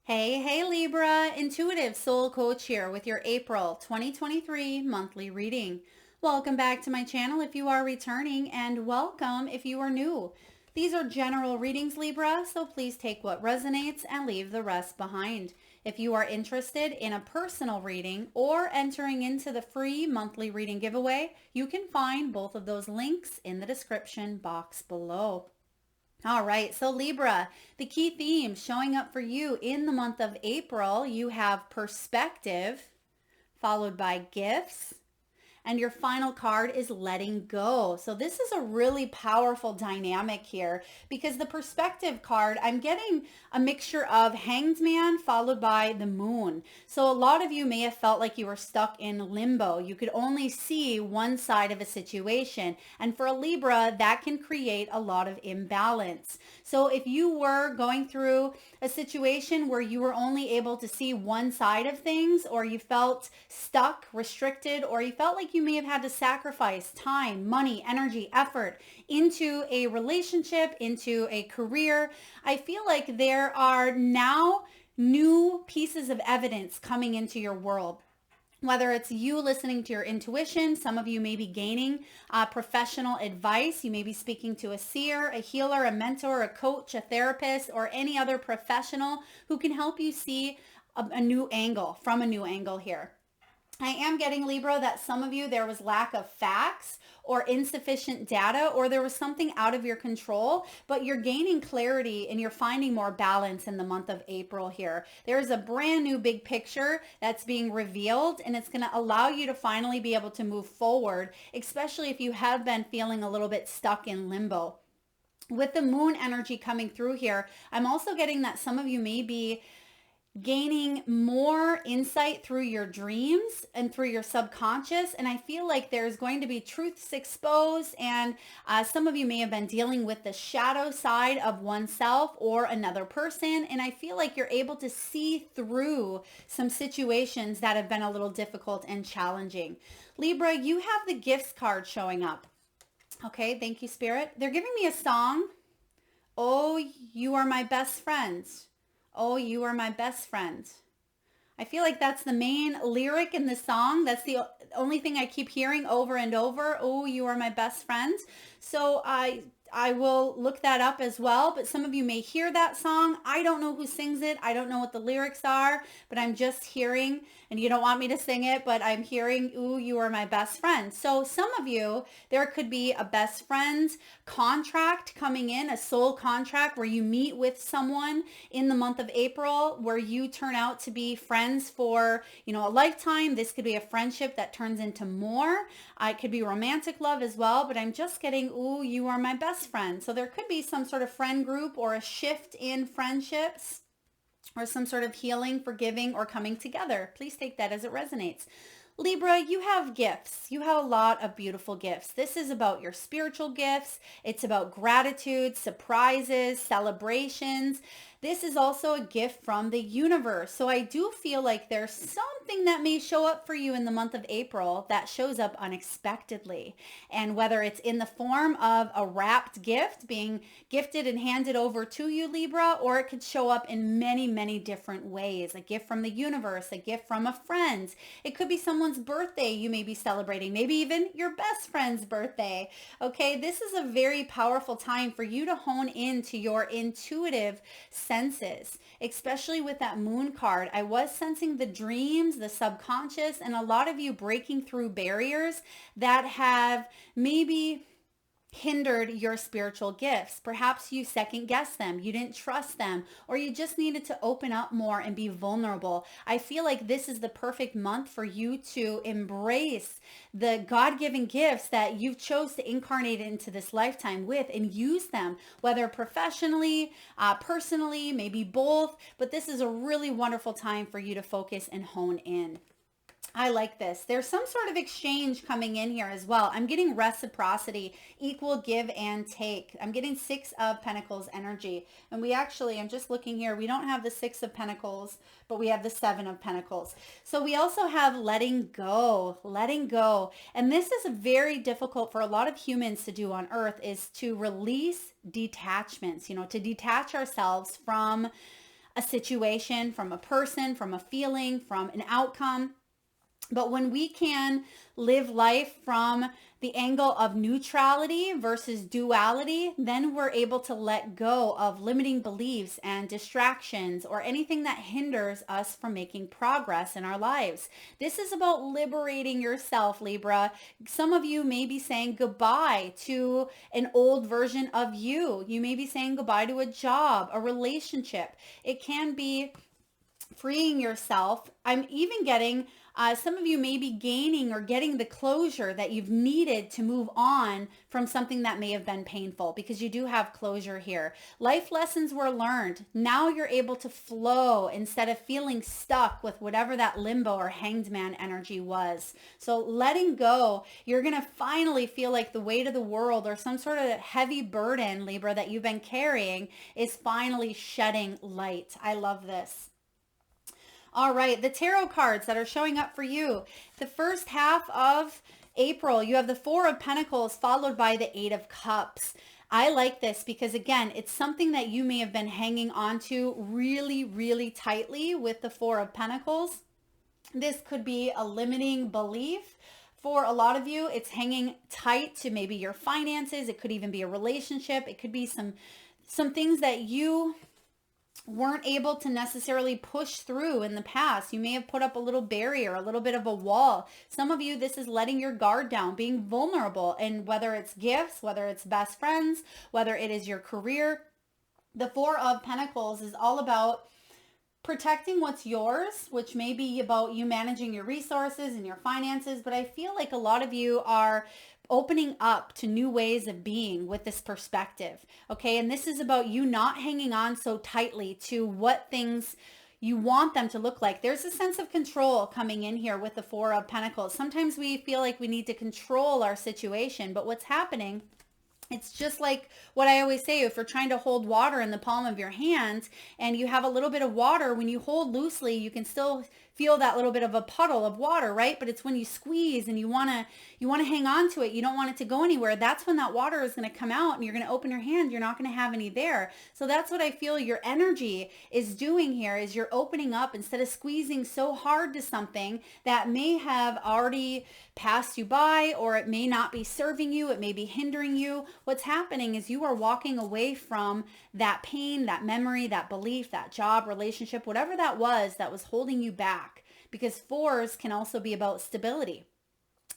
Hey Libra, Intuitive Soul Coach here with your April 2023 monthly reading. Welcome back to my channel if you are returning, and welcome if you are new. These are general readings, Libra, so please take what resonates and leave the rest behind. If you are interested in a personal reading or entering into the free monthly reading giveaway, you can find both of those links in the description box below. All right, so Libra, the key theme showing up for you in the month of April, you have perspective, followed by gifts, and your final card is letting go. So this is a really powerful dynamic here because the perspective card, I'm getting a mixture of Hanged Man followed by the Moon. So a lot of you may have felt like you were stuck in limbo. You could only see one side of a situation. And for a Libra, that can create a lot of imbalance. So if you were going through a situation where you were only able to see one side of things, or you felt stuck, restricted, or you felt like you may have had to sacrifice time, money, energy, effort into a relationship, into a career, I feel like there are now new pieces of evidence coming into your world. Whether it's you listening to your intuition, some of you may be gaining professional advice. You may be speaking to a seer, a healer, a mentor, a coach, a therapist, or any other professional who can help you see a new angle, from a new angle here. I am getting, Libra, that some of you, there was lack of facts or insufficient data, or there was something out of your control, but you're gaining clarity and you're finding more balance in the month of April here. There's a brand new big picture that's being revealed, and it's going to allow you to finally be able to move forward, especially if you have been feeling a little bit stuck in limbo. With the Moon energy coming through here, I'm also getting that some of you may be gaining more insight through your dreams and through your subconscious. And I feel like there's going to be truths exposed, and some of you may have been dealing with the shadow side of oneself or another person. And I feel like you're able to see through some situations that have been a little difficult and challenging. Libra, you have the gifts card showing up. Okay, thank you, Spirit. They're giving me a song. Oh, you are my best friends. Oh, you are my best friend. I feel like that's the main lyric in the song. That's the only thing I keep hearing over and over. Oh, you are my best friend. So I will look that up as well, but some of you may hear that song. I don't know who sings it. I don't know what the lyrics are, but I'm just hearing, and you don't want me to sing it, but I'm hearing, ooh, you are my best friend. So some of you, there could be a best friend contract coming in, a soul contract where you meet with someone in the month of April where you turn out to be friends for, a lifetime. This could be a friendship that turns into more. It could be romantic love as well, but I'm just getting, ooh, you are my best friend. So there could be some sort of friend group or a shift in friendships, or some sort of healing, forgiving, or coming together. Please take that as it resonates. Libra, you have gifts. You have a lot of beautiful gifts. This is about your spiritual gifts. It's about gratitude, surprises, celebrations. This is also a gift from the universe. So I do feel like there's something that may show up for you in the month of April that shows up unexpectedly. And whether it's in the form of a wrapped gift being gifted and handed over to you, Libra, or it could show up in many, many different ways. A gift from the universe, a gift from a friend. It could be someone's birthday you may be celebrating, maybe even your best friend's birthday. Okay, this is a very powerful time for you to hone into your intuitive senses, especially with that Moon card. I was sensing the dreams, the subconscious, and a lot of you breaking through barriers that have maybe hindered your spiritual gifts. Perhaps you second guessed them, you didn't trust them, or you just needed to open up more and be vulnerable. I feel like this is the perfect month for you to embrace the God-given gifts that you've chose to incarnate into this lifetime with, and use them, whether professionally, personally, maybe both. But this is a really wonderful time for you to focus and hone in. I like this. There's some sort of exchange coming in here as well. I'm getting reciprocity, equal give and take. I'm getting Six of Pentacles energy. And I'm just looking here, we don't have the Six of Pentacles, but we have the Seven of Pentacles. So we also have letting go, letting go. And this is very difficult for a lot of humans to do on earth, is to release detachments, to detach ourselves from a situation, from a person, from a feeling, from an outcome. But when we can live life from the angle of neutrality versus duality, then we're able to let go of limiting beliefs and distractions or anything that hinders us from making progress in our lives. This is about liberating yourself, Libra. Some of you may be saying goodbye to an old version of you. You may be saying goodbye to a job, a relationship. It can be freeing yourself. I'm even getting some of you may be gaining or getting the closure that you've needed to move on from something that may have been painful, because you do have closure here. Life lessons were learned. Now you're able to flow instead of feeling stuck with whatever that limbo or hanged man energy was. So letting go, you're going to finally feel like the weight of the world or some sort of heavy burden, Libra, that you've been carrying is finally shedding light. I love this. All right, the tarot cards that are showing up for you. The first half of April, you have the Four of Pentacles followed by the Eight of Cups. I like this because, again, it's something that you may have been hanging on to really, really tightly with the Four of Pentacles. This could be a limiting belief. For a lot of you, it's hanging tight to maybe your finances. It could even be a relationship. It could be some things that you weren't able to necessarily push through in the past. You may have put up a little barrier, a little bit of a wall. Some of you, this is letting your guard down, being vulnerable, and whether it's gifts, whether it's best friends, whether it is your career. The Four of Pentacles is all about protecting what's yours, which may be about you managing your resources and your finances. But I feel like a lot of you are opening up to new ways of being with this perspective. Okay. And this is about you not hanging on so tightly to what things you want them to look like. There's a sense of control coming in here with the Four of Pentacles. Sometimes we feel like we need to control our situation, but what's happening, it's just like what I always say, if you're trying to hold water in the palm of your hand and you have a little bit of water, when you hold loosely, you can still feel that little bit of a puddle of water, right? But it's when you squeeze and you want to hang on to it. You don't want it to go anywhere. That's when that water is going to come out and you're going to open your hand. You're not going to have any there. So that's what I feel your energy is doing here, is you're opening up instead of squeezing so hard to something that may have already passed you by, or it may not be serving you. It may be hindering you. What's happening is you are walking away from that pain, that memory, that belief, that job, relationship, whatever that was holding you back. Because fours can also be about stability.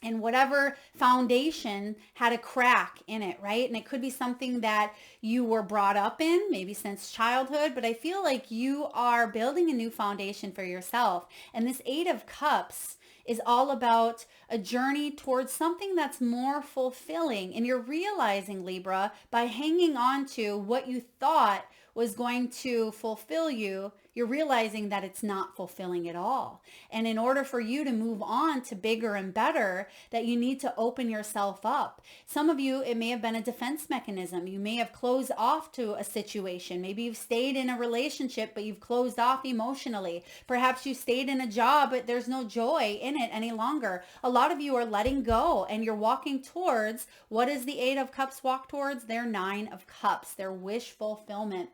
And whatever foundation had a crack in it, right? And it could be something that you were brought up in, maybe since childhood, but I feel like you are building a new foundation for yourself. And this Eight of Cups is all about a journey towards something that's more fulfilling. And you're realizing, Libra, by hanging on to what you thought was going to fulfill you, you're realizing that it's not fulfilling at all. And in order for you to move on to bigger and better, that you need to open yourself up. Some of you, it may have been a defense mechanism. You may have closed off to a situation. Maybe you've stayed in a relationship, but you've closed off emotionally. Perhaps you stayed in a job, but there's no joy in it any longer. A lot of you are letting go and you're walking towards, what is the Eight of Cups walk towards? Their Nine of Cups, their wish fulfillment.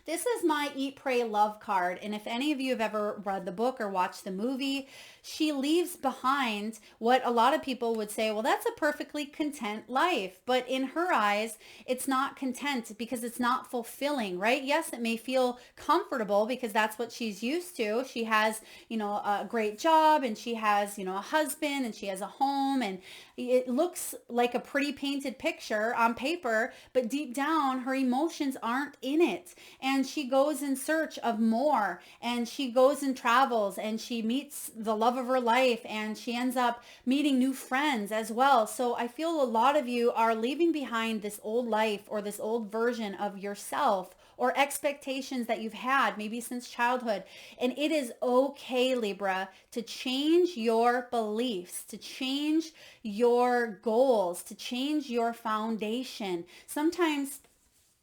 This is my Eat, Pray, Love card. And if any of you have ever read the book or watched the movie, she leaves behind what a lot of people would say, well, that's a perfectly content life. But in her eyes, it's not content because it's not fulfilling, right? Yes, it may feel comfortable because that's what she's used to. She has, a great job and she has, a husband and she has a home, and it looks like a pretty painted picture on paper, but deep down her emotions aren't in it. And she goes in search of more, and she goes and travels and she meets the love of her life, and she ends up meeting new friends as well. So I feel a lot of you are leaving behind this old life or this old version of yourself or expectations that you've had maybe since childhood. And it is okay, Libra, to change your beliefs, to change your goals, to change your foundation. Sometimes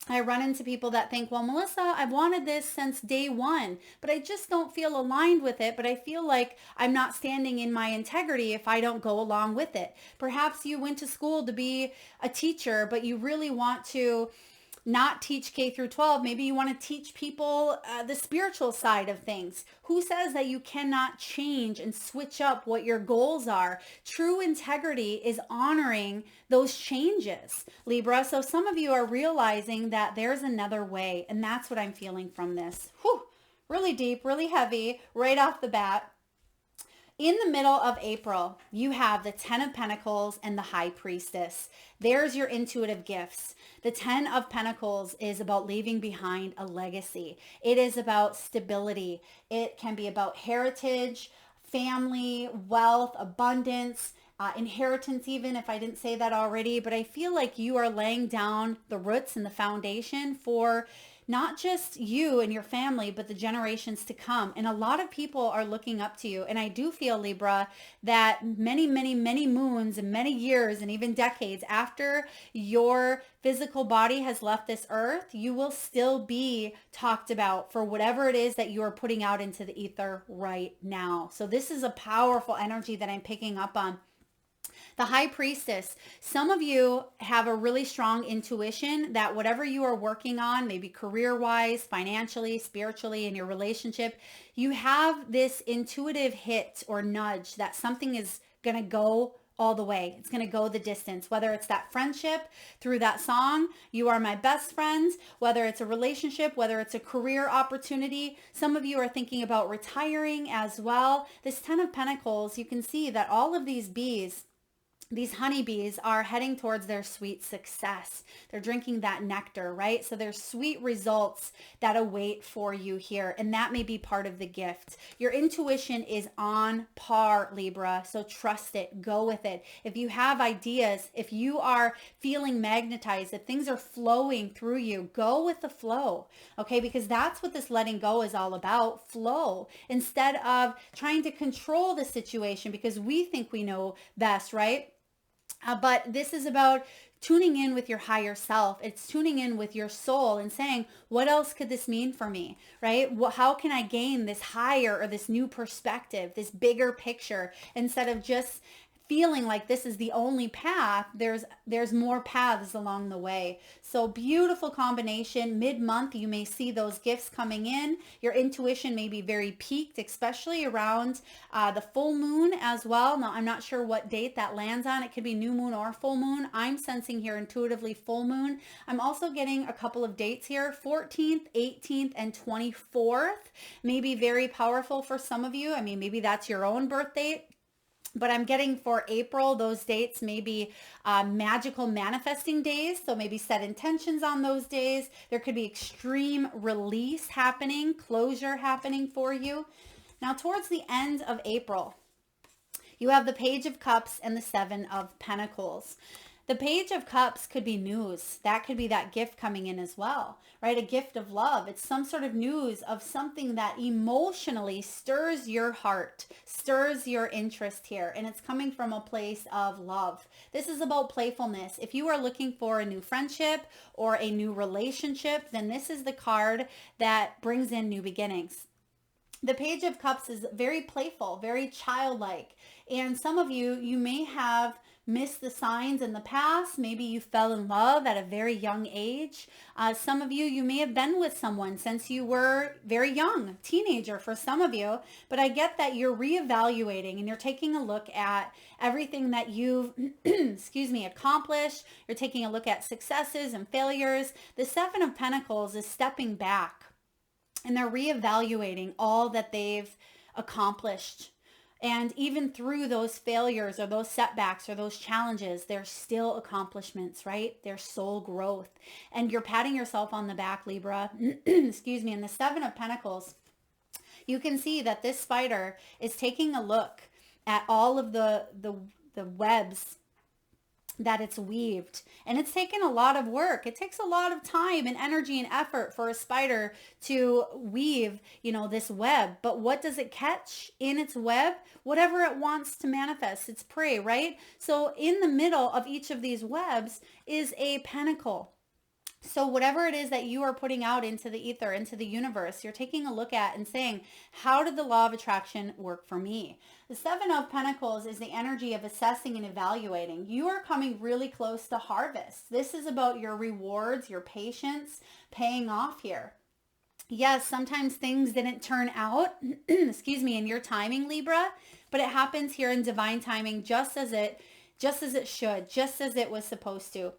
I run into people that think, well, Melissa, I've wanted this since day one, but I just don't feel aligned with it. But I feel like I'm not standing in my integrity if I don't go along with it. Perhaps you went to school to be a teacher, but you really want to not teach K through 12. Maybe you want to teach people the spiritual side of things. Who says that you cannot change and switch up what your goals are? True integrity is honoring those changes, Libra. So some of you are realizing that there's another way, and that's what I'm feeling from this. Whew, really deep, really heavy, right off the bat. In the middle of April, you have the 10 of Pentacles and the High Priestess. There's your intuitive gifts. The 10 of Pentacles is about leaving behind a legacy. It is about stability. It can be about heritage, family, wealth, abundance, inheritance even, if I didn't say that already. But I feel like you are laying down the roots and the foundation for not just you and your family, but the generations to come. And a lot of people are looking up to you. And I do feel, Libra, that many, many, many moons and many years and even decades after your physical body has left this earth, you will still be talked about for whatever it is that you are putting out into the ether right now. So this is a powerful energy that I'm picking up on. The High Priestess, some of you have a really strong intuition that whatever you are working on, maybe career-wise, financially, spiritually, in your relationship, you have this intuitive hit or nudge that something is going to go all the way. It's going to go the distance, whether it's that friendship through that song, You Are My Best Friends, whether it's a relationship, whether it's a career opportunity. Some of you are thinking about retiring as well. This 10 of Pentacles, you can see that all of these bees, these honeybees are heading towards their sweet success. They're drinking that nectar, right? So there's sweet results that await for you here. And that may be part of the gift. Your intuition is on par, Libra. So trust it. Go with it. If you have ideas, if you are feeling magnetized, if things are flowing through you, go with the flow. Okay? Because that's what this letting go is all about. Flow. Instead of trying to control the situation because we think we know best, right? But this is about tuning in with your higher self. It's tuning in with your soul and saying, what else could this mean for me, right? How can I gain this higher or this new perspective, this bigger picture, instead of just feeling like this is the only path. There's more paths along the way. So beautiful combination. Mid-month, you may see those gifts coming in. Your intuition may be very peaked, especially around the full moon as well. Now, I'm not sure what date that lands on. It could be new moon or full moon. I'm sensing here intuitively full moon. I'm also getting a couple of dates here. 14th, 18th, and 24th may be very powerful for some of you. I mean, maybe that's your own birth date. But I'm getting for April, those dates may be magical manifesting days. So maybe set intentions on those days. There could be extreme release happening, closure happening for you. Now, towards the end of April, you have the Page of Cups and the Seven of Pentacles. The Page of Cups could be news. That could be that gift coming in as well, right? A gift of love. It's some sort of news of something that emotionally stirs your heart, stirs your interest here, and it's coming from a place of love. This is about playfulness. If you are looking for a new friendship or a new relationship, then this is the card that brings in new beginnings. The Page of Cups is very playful, very childlike, and some of you, you may have missed the signs in the past. Maybe you fell in love at a very young age. Some of you, you may have been with someone since you were very young, teenager for some of you, but I get that you're reevaluating and you're taking a look at everything that you've, accomplished. You're taking a look at successes and failures. The Seven of Pentacles is stepping back and they're reevaluating all that they've accomplished. And even through those failures or those setbacks or those challenges, there's still accomplishments, right? There's soul growth. And you're patting yourself on the back, Libra. Excuse me. And the Seven of Pentacles, you can see that this spider is taking a look at all of the webs that it's weaved. And it's taken a lot of work. It takes a lot of time and energy and effort for a spider to weave, this web. But what does it catch in its web? Whatever it wants to manifest, its prey, right? So in the middle of each of these webs is a pentacle. So whatever it is that you are putting out into the ether, into the universe, you're taking a look at and saying, how did the law of attraction work for me? The Seven of Pentacles is the energy of assessing and evaluating. You are coming really close to harvest. This is about your rewards, your patience paying off here. Yes, sometimes things didn't turn out, excuse me, in your timing, Libra, but it happens here in divine timing just as it should, just as it was supposed to.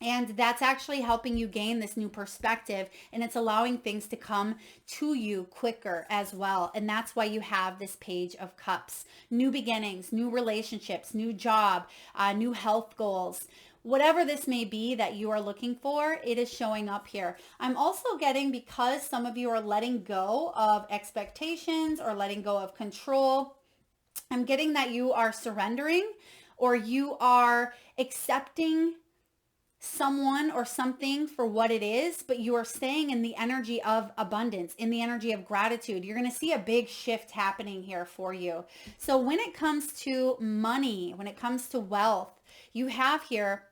And that's actually helping you gain this new perspective, and it's allowing things to come to you quicker as well. And that's why you have this Page of Cups. New beginnings, new relationships, new job, new health goals. Whatever this may be that you are looking for, it is showing up here. I'm also getting, because some of you are letting go of expectations or letting go of control, I'm getting that you are surrendering or you are accepting someone or something for what it is, but you are staying in the energy of abundance, in the energy of gratitude. You're going to see a big shift happening here for you. So when it comes to money, when it comes to wealth, you have here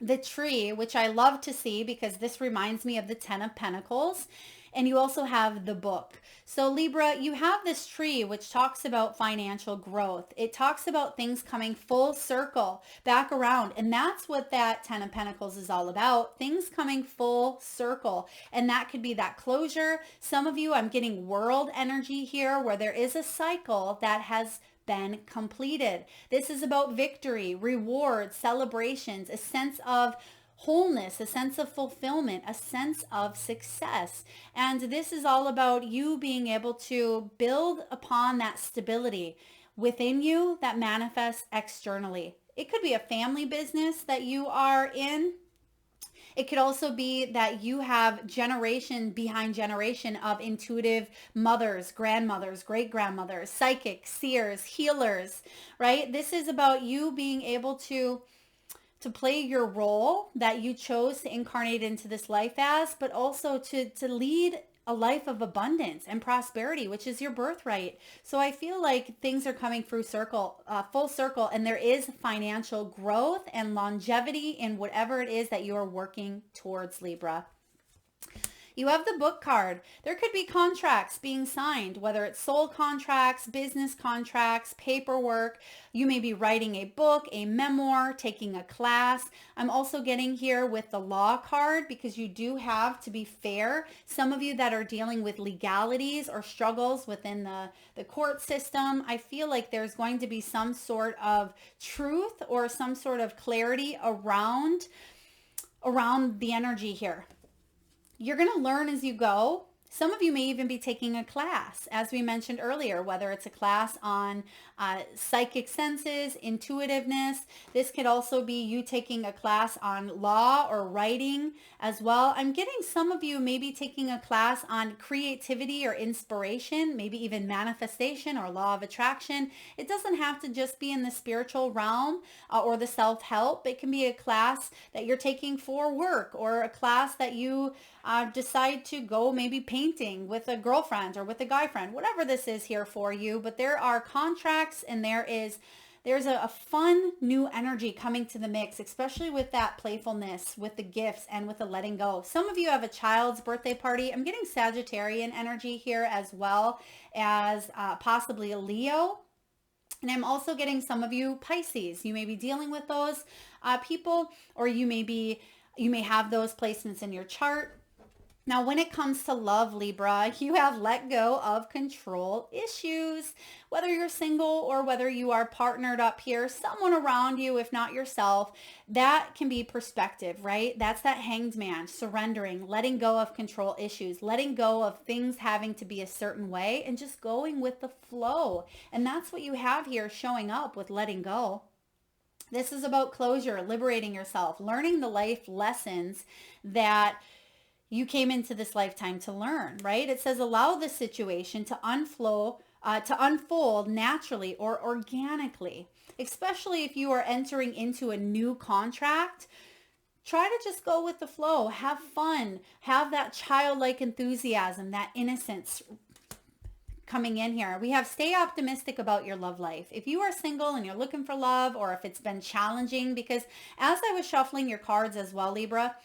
the tree, which I love to see because this reminds me of the 10 of Pentacles. And you also have the book. So Libra, you have this tree which talks about financial growth. It talks about things coming full circle back around. And that's what that 10 of Pentacles is all about. Things coming full circle. And that could be that closure. Some of you, I'm getting world energy here where there is a cycle that has been completed. This is about victory, rewards, celebrations, a sense of wholeness, a sense of fulfillment, a sense of success. And this is all about you being able to build upon that stability within you that manifests externally. It could be a family business that you are in. It could also be that you have generation behind generation of intuitive mothers, grandmothers, great-grandmothers, psychics, seers, healers, right? This is about you being able to play your role that you chose to incarnate into this life as, but also to lead a life of abundance and prosperity, which is your birthright. So I feel like things are coming full circle, and there is financial growth and longevity in whatever it is that you are working towards, Libra. You have the book card. There could be contracts being signed, whether it's soul contracts, business contracts, paperwork. You may be writing a book, a memoir, taking a class. I'm also getting here with the law card because you do have, to be fair, some of you that are dealing with legalities or struggles within the court system. I feel like there's going to be some sort of truth or some sort of clarity around the energy here. You're going to learn as you go. Some of you may even be taking a class, as we mentioned earlier, whether it's a class on psychic senses, intuitiveness. This could also be you taking a class on law or writing as well. I'm getting some of you maybe taking a class on creativity or inspiration, maybe even manifestation or law of attraction. It doesn't have to just be in the spiritual realm or the self-help. It can be a class that you're taking for work or a class that you decide to go maybe painting with a girlfriend or with a guy friend, whatever this is here for you. But there are contracts and there's a fun new energy coming to the mix, especially with that playfulness, with the gifts and with the letting go. Some of you have a child's birthday party. I'm getting Sagittarian energy here as well as possibly a Leo. And I'm also getting some of you Pisces. You may be dealing with those people, or you may have those placements in your chart. Now, when it comes to love, Libra, you have let go of control issues. Whether you're single or whether you are partnered up here, someone around you, if not yourself, that can be perspective, right? That's that hanged man, surrendering, letting go of control issues, letting go of things having to be a certain way and just going with the flow. And that's what you have here showing up with letting go. This is about closure, liberating yourself, learning the life lessons that you came into this lifetime to learn, right? It says allow the situation to unfold naturally or organically, especially if you are entering into a new contract. Try to just go with the flow, have fun, have that childlike enthusiasm, that innocence coming in here. We have stay optimistic about your love life. If you are single and you're looking for love, or if it's been challenging, because as I was shuffling your cards as well, Libra,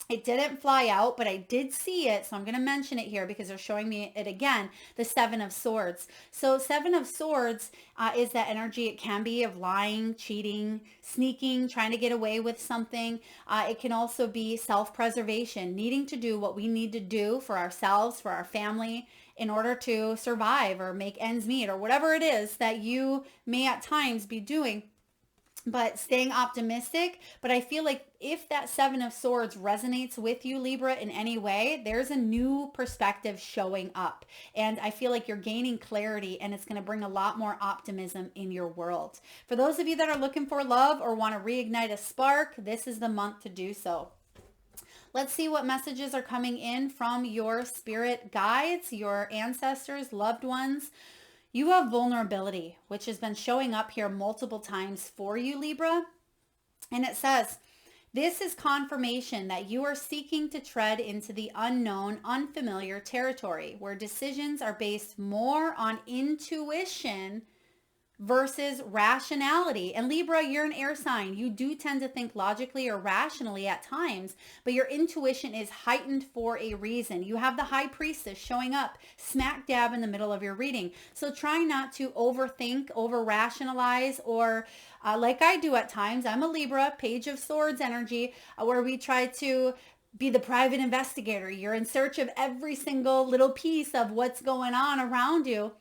It didn't fly out, but I did see it. So I'm going to mention it here because they're showing me it again, the Seven of Swords. So Seven of Swords is that energy. It can be of lying, cheating, sneaking, trying to get away with something. It can also be self-preservation, needing to do what we need to do for ourselves, for our family, in order to survive or make ends meet or whatever it is that you may at times be doing, but staying optimistic. But I feel like if that Seven of Swords resonates with you, Libra, in any way, there's a new perspective showing up. And I feel like you're gaining clarity, and it's going to bring a lot more optimism in your world. For those of you that are looking for love or want to reignite a spark, this is the month to do so. Let's see what messages are coming in from your spirit guides, your ancestors, loved ones. You have vulnerability, which has been showing up here multiple times for you, Libra. And it says, this is confirmation that you are seeking to tread into the unknown, unfamiliar territory where decisions are based more on intuition versus rationality. And Libra, you're an air sign. You do tend to think logically or rationally at times, but your intuition is heightened for a reason. You have the High Priestess showing up smack dab in the middle of your reading. So try not to overthink, over rationalize, or like I do at times. I'm a Libra, Page of Swords energy, where we try to be the private investigator. You're in search of every single little piece of what's going on around you.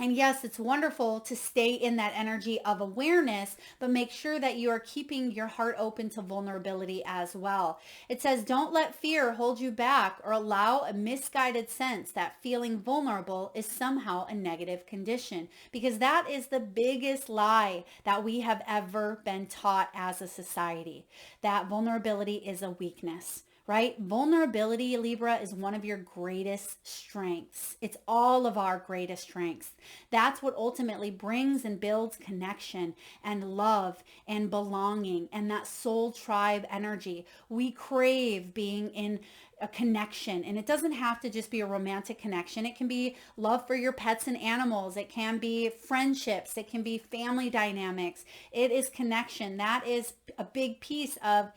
And yes, it's wonderful to stay in that energy of awareness, but make sure that you are keeping your heart open to vulnerability as well. It says, don't let fear hold you back or allow a misguided sense that feeling vulnerable is somehow a negative condition, because that is the biggest lie that we have ever been taught as a society, that vulnerability is a weakness. Right? Vulnerability, Libra, is one of your greatest strengths. It's all of our greatest strengths. That's what ultimately brings and builds connection and love and belonging and that soul tribe energy. We crave being in a connection, and it doesn't have to just be a romantic connection. It can be love for your pets and animals. It can be friendships. It can be family dynamics. It is connection. That is a big piece of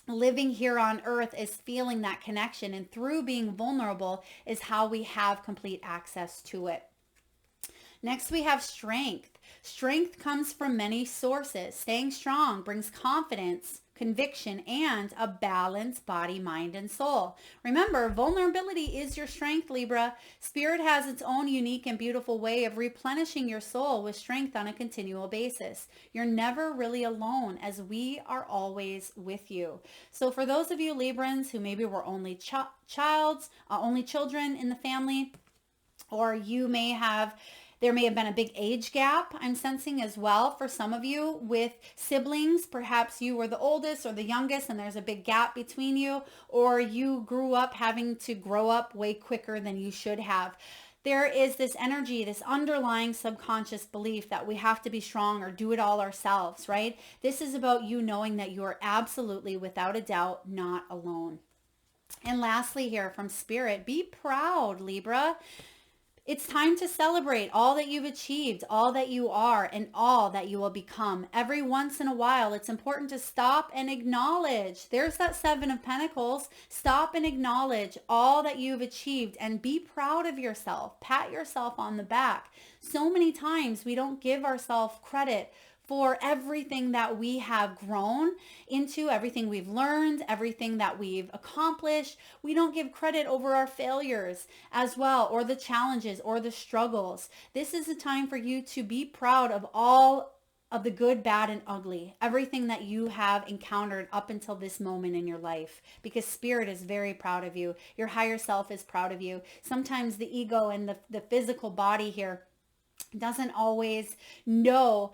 living here on earth, is feeling that connection, and through being vulnerable is how we have complete access to it. Next, we have strength. Strength comes from many sources. Staying strong brings confidence, conviction, and a balanced body, mind, and soul. Remember, vulnerability is your strength, Libra. Spirit has its own unique and beautiful way of replenishing your soul with strength on a continual basis. You're never really alone, as we are always with you. So for those of you Librans who maybe were only only children in the family, or there may have been a big age gap, I'm sensing as well for some of you with siblings. Perhaps you were the oldest or the youngest and there's a big gap between you, or you grew up having to grow up way quicker than you should have. There is this energy, this underlying subconscious belief that we have to be strong or do it all ourselves, right? This is about you knowing that you are absolutely, without a doubt, not alone. And lastly here from Spirit, be proud, Libra. It's time to celebrate all that you've achieved, all that you are, and all that you will become. Every once in a while, it's important to stop and acknowledge. There's that Seven of Pentacles. Stop and acknowledge all that you've achieved and be proud of yourself. Pat yourself on the back. So many times we don't give ourselves credit for everything that we have grown into, everything we've learned, everything that we've accomplished. We don't give credit over our failures as well, or the challenges or the struggles. This is a time for you to be proud of all of the good, bad, and ugly, everything that you have encountered up until this moment in your life, because Spirit is very proud of you. Your higher self is proud of you. Sometimes the ego and the physical body here doesn't always know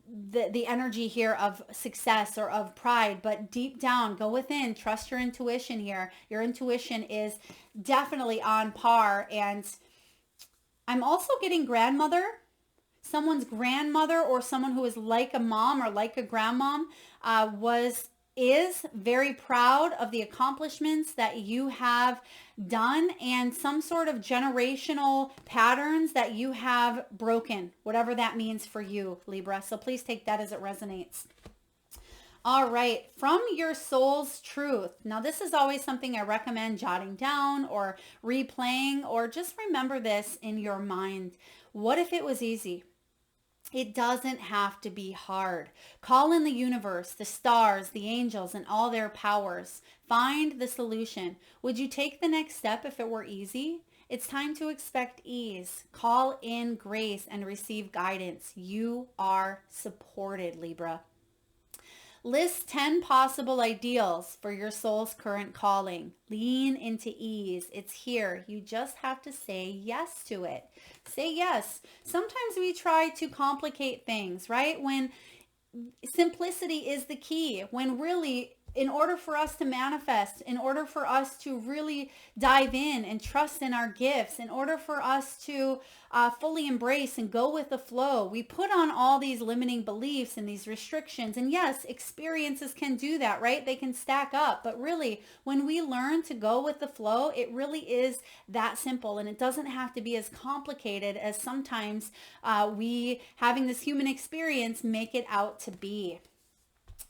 the energy here of success or of pride, but deep down, go within, trust your intuition here. Your intuition is definitely on par. And I'm also getting grandmother. Someone's grandmother or someone who is like a mom or like a grandmom is very proud of the accomplishments that you have done and some sort of generational patterns that you have broken, whatever that means for you, Libra. So please take that as it resonates. All right, from your soul's truth. Now, this is always something I recommend jotting down or replaying, or just remember this in your mind. What if it was easy? It doesn't have to be hard. Call in the universe, the stars, the angels, and all their powers. Find the solution. Would you take the next step if it were easy? It's time to expect ease. Call in grace and receive guidance. You are supported, Libra. List 10 possible ideals for your soul's current calling. Lean into ease. It's here. You just have to say yes to it. Say yes. Sometimes we try to complicate things, right? When simplicity is the key, when really, in order for us to manifest, in order for us to really dive in and trust in our gifts, in order for us to fully embrace and go with the flow, we put on all these limiting beliefs and these restrictions. And yes, experiences can do that, right? They can stack up. But really, when we learn to go with the flow, it really is that simple. And it doesn't have to be as complicated as sometimes we, having this human experience, make it out to be.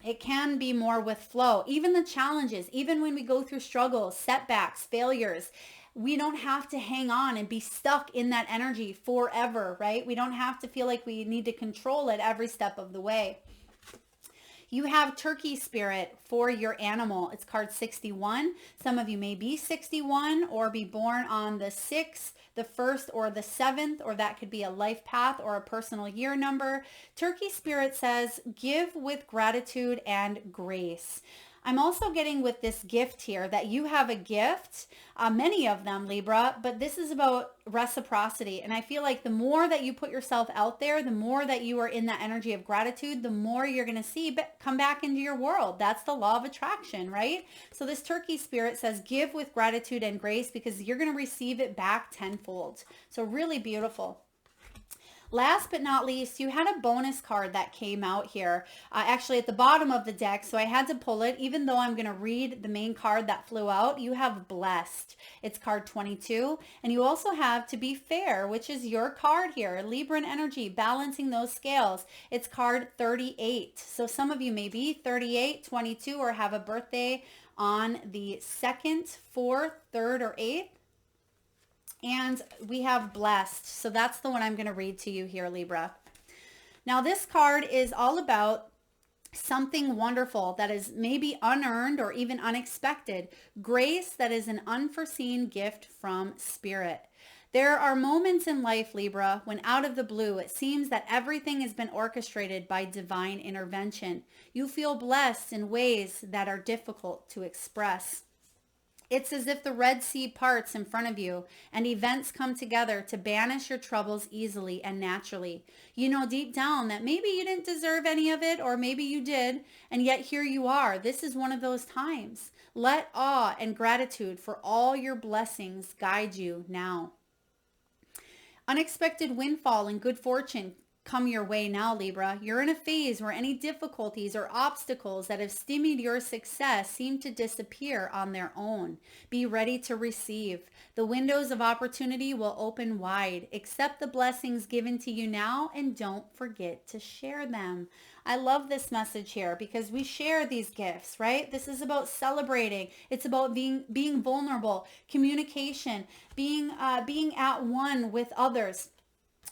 It can be more with flow. Even the challenges, even when we go through struggles, setbacks, failures, we don't have to hang on and be stuck in that energy forever, right? We don't have to feel like we need to control it every step of the way. You have turkey spirit for your animal. It's card 61. Some of you may be 61 or be born on the 6th, the 1st, or the 7th, or that could be a life path or a personal year number. Turkey spirit says, give with gratitude and grace. I'm also getting with this gift here that you have a gift, many of them, Libra, but this is about reciprocity. And I feel like the more that you put yourself out there, the more that you are in that energy of gratitude, the more you're going to see come back into your world. That's the law of attraction, right? So this turkey spirit says, give with gratitude and grace, because you're going to receive it back tenfold. So really beautiful. Last but not least, you had a bonus card that came out here, actually at the bottom of the deck, so I had to pull it. Even though I'm going to read the main card that flew out, you have blessed. It's card 22, and you also have to be fair, which is your card here, Libran energy, balancing those scales. It's card 38. So some of you may be 38, 22, or have a birthday on the 2nd, 4th, 3rd, or 8th. And we have blessed. So that's the one I'm going to read to you here, Libra. Now this card is all about something wonderful that is maybe unearned or even unexpected. Grace that is an unforeseen gift from Spirit. There are moments in life, Libra, when out of the blue, it seems that everything has been orchestrated by divine intervention. You feel blessed in ways that are difficult to express. It's as if the Red Sea parts in front of you and events come together to banish your troubles easily and naturally. You know deep down that maybe you didn't deserve any of it, or maybe you did, and yet here you are. This is one of those times. Let awe and gratitude for all your blessings guide you now. Unexpected windfall and good fortune come your way now, Libra. You're in a phase where any difficulties or obstacles that have stymied your success seem to disappear on their own. Be ready to receive. The windows of opportunity will open wide. Accept the blessings given to you now and don't forget to share them. I love this message here because we share these gifts, right? This is about celebrating. It's about being vulnerable, communication, being at one with others.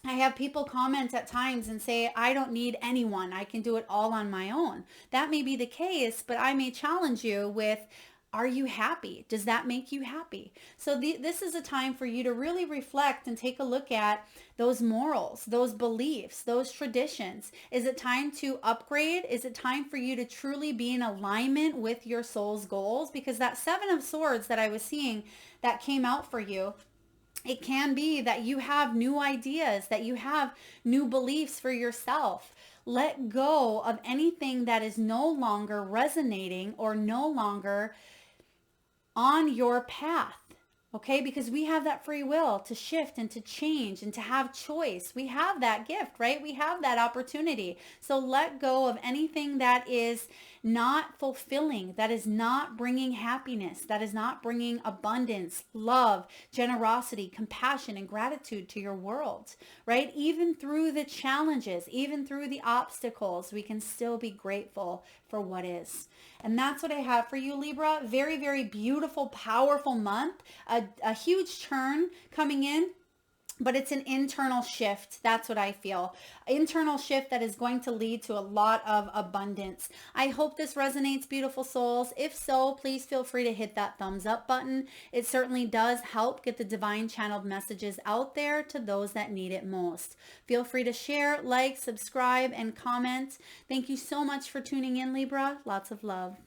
I have people comment at times and say, I don't need anyone. I can do it all on my own. That may be the case, but I may challenge you with, are you happy? Does that make you happy? So this is a time for you to really reflect and take a look at those morals, those beliefs, those traditions. Is it time to upgrade? Is it time for you to truly be in alignment with your soul's goals? Because that 7 of Swords that I was seeing that came out for you, it can be that you have new ideas, that you have new beliefs for yourself. Let go of anything that is no longer resonating or no longer on your path. Okay, because we have that free will to shift and to change and to have choice. We have that gift, right? We have that opportunity. So let go of anything that is not fulfilling, that is not bringing happiness, that is not bringing abundance, love, generosity, compassion, and gratitude to your world, right? Even through the challenges, even through the obstacles, we can still be grateful for what is. And that's what I have for you, Libra. Very, very beautiful, powerful month. A huge turn coming in. But it's an internal shift. That's what I feel. Internal shift that is going to lead to a lot of abundance. I hope this resonates, beautiful souls. If so, please feel free to hit that thumbs up button. It certainly does help get the divine channeled messages out there to those that need it most. Feel free to share, like, subscribe, and comment. Thank you so much for tuning in, Libra. Lots of love.